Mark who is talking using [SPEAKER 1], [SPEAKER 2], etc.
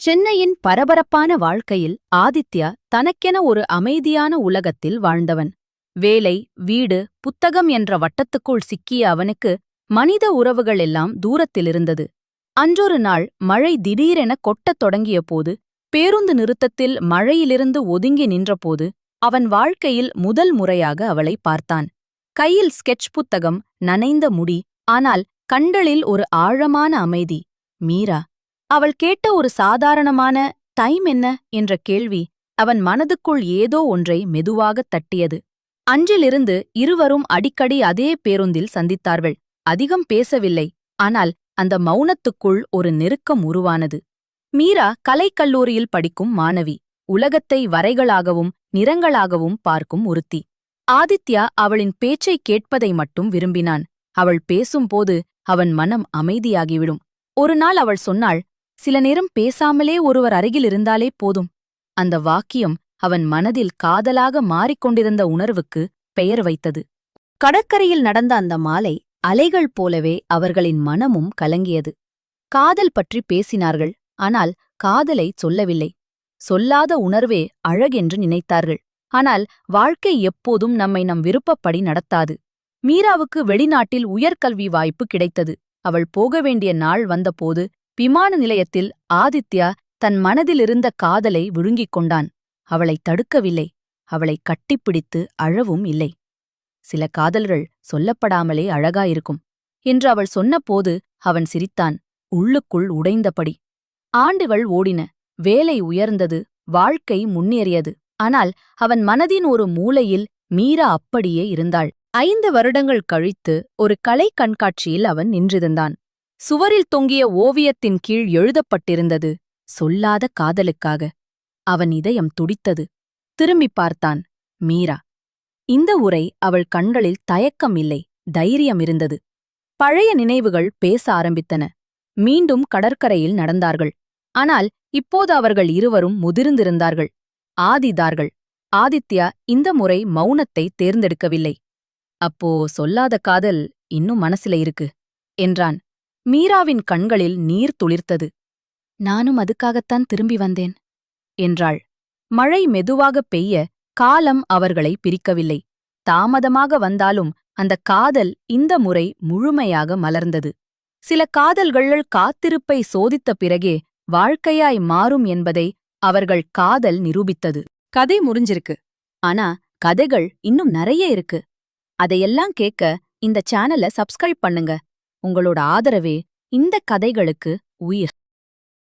[SPEAKER 1] சென்னையின் பரபரப்பான வாழ்க்கையில் ஆதித்யா தனக்கென ஒரு அமைதியான உலகத்தில் வாழ்ந்தவன். வேலை, வீடு, புத்தகம் என்ற வட்டத்துக்குள் சிக்கிய அவனுக்கு மனித உறவுகள் எல்லாம் தூரத்திலிருந்தது. அன்றொரு நாள் மழை திடீரென கொட்டத் தொடங்கிய போது, பேருந்து நிறுத்தத்தில் மழையிலிருந்து ஒதுங்கி நின்றபோது அவன் வாழ்க்கையில் முதல் முறையாக அவளை பார்த்தான். கையில் ஸ்கெட்ச் புத்தகம், நனைந்த முடி, ஆனால் கண்களில் ஒரு ஆழமான அமைதி. மீரா. அவள் கேட்ட ஒரு சாதாரணமான டைம் என்ன என்ற கேள்வி அவன் மனதுக்குள் ஏதோ ஒன்றை மெதுவாகத் தட்டியது. அன்றிலிருந்து இருவரும் அடிக்கடி அதே பேருந்தில் சந்தித்தார்கள். அதிகம் பேசவில்லை, ஆனால் அந்த மௌனத்துக்குள் ஒரு நெருக்கம் உருவானது. மீரா கலைக்கல்லூரியில் படிக்கும் மாணவி, உலகத்தை வரைகளாகவும் நிறங்களாகவும் பார்க்கும் ஒருத்தி. ஆதித்யா அவளின் பேச்சைக் கேட்பதை மட்டும் விரும்பினான். அவள் பேசும்போது அவன் மனம் அமைதியாகிவிடும். ஒரு நாள் அவள் சொன்னாள், சில நேரம் பேசாமலே ஒருவர் அருகில் இருந்தாலே போதும். அந்த வாக்கியம் அவன் மனதில் காதலாக மாறிக்கொண்டிருந்த உணர்வுக்கு பெயர் வைத்தது. கடற்கரையில் நடந்த அந்த மாலை அலைகள் போலவே அவர்களின் மனமும் கலங்கியது. காதல் பற்றி பேசினார்கள், ஆனால் காதலை சொல்லவில்லை. சொல்லாத உணர்வே அழகென்று நினைத்தார்கள். ஆனால் வாழ்க்கை எப்போதும் நம்மை நம் விருப்பப்படி நடத்தாது. மீராவுக்கு வெளிநாட்டில் உயர்கல்வி வாய்ப்பு கிடைத்தது. அவள் போக வேண்டிய நாள் வந்தபோது விமான நிலையத்தில் ஆதித்யா தன் மனதிலிருந்த காதலை விழுங்கிக் கொண்டான். அவளை தடுக்கவில்லை, அவளை கட்டிப்பிடித்து அழவும் இல்லை. சில காதல்கள் சொல்லப்படாமலே அழகாயிருக்கும் என்று அவள் சொன்னபோது அவன் சிரித்தான், உள்ளுக்குள் உடைந்தபடி. ஆண்டுகள் ஓடின, வேலை உயர்ந்தது, வாழ்க்கை முன்னேறியது. ஆனால் அவன் மனதின் ஒரு மூலையில் மீரா அப்படியே இருந்தாள். 5 வருடங்கள் கழித்து ஒரு கலை கண்காட்சியில் அவன் நின்றிருந்தான். சுவரில் தொங்கிய ஓவியத்தின் கீழ் எழுதப்பட்டிருந்தது, சொல்லாத காதலுக்காக. அவன் இதயம் துடித்தது. திரும்பிப் பார்த்தான். மீரா. இந்த உரை அவள் கண்களில் தயக்கம் இல்லை, தைரியம் இருந்தது. பழைய நினைவுகள் பேச ஆரம்பித்தன. மீண்டும் கடற்கரையில் நடந்தார்கள். ஆனால் இப்போது அவர்கள் இருவரும் முதிர்ந்திருந்தார்கள். ஆதித்யா இந்த முறை மௌனத்தை தேர்ந்தெடுக்கவில்லை. அப்போ சொல்லாத காதல் இன்னும் மனசில இருக்கு என்றான். மீராவின் கண்களில் நீர் துளிர்த்தது. நானும் அதுக்காகத்தான் திரும்பி வந்தேன் என்றாள். மழை மெதுவாகப் பெய்ய காலம் அவர்களை பிரிக்கவில்லை. தாமதமாக வந்தாலும் அந்த காதல் இந்த முறை முழுமையாக மலர்ந்தது. சில காதல்கள் காத்திருப்பை சோதித்த பிறகே வாழ்க்கையாய் மாறும் என்பதை அவர்கள் காதல் நிரூபித்தது. கதை முடிஞ்சிருக்கு, ஆனா கதைகள் இன்னும் நிறைய இருக்கு. அதையெல்லாம் கேட்க இந்த சேனலை சப்ஸ்கிரைப் பண்ணுங்க. உங்களோட ஆதரவே இந்த கதைகளுக்கு உயிர்.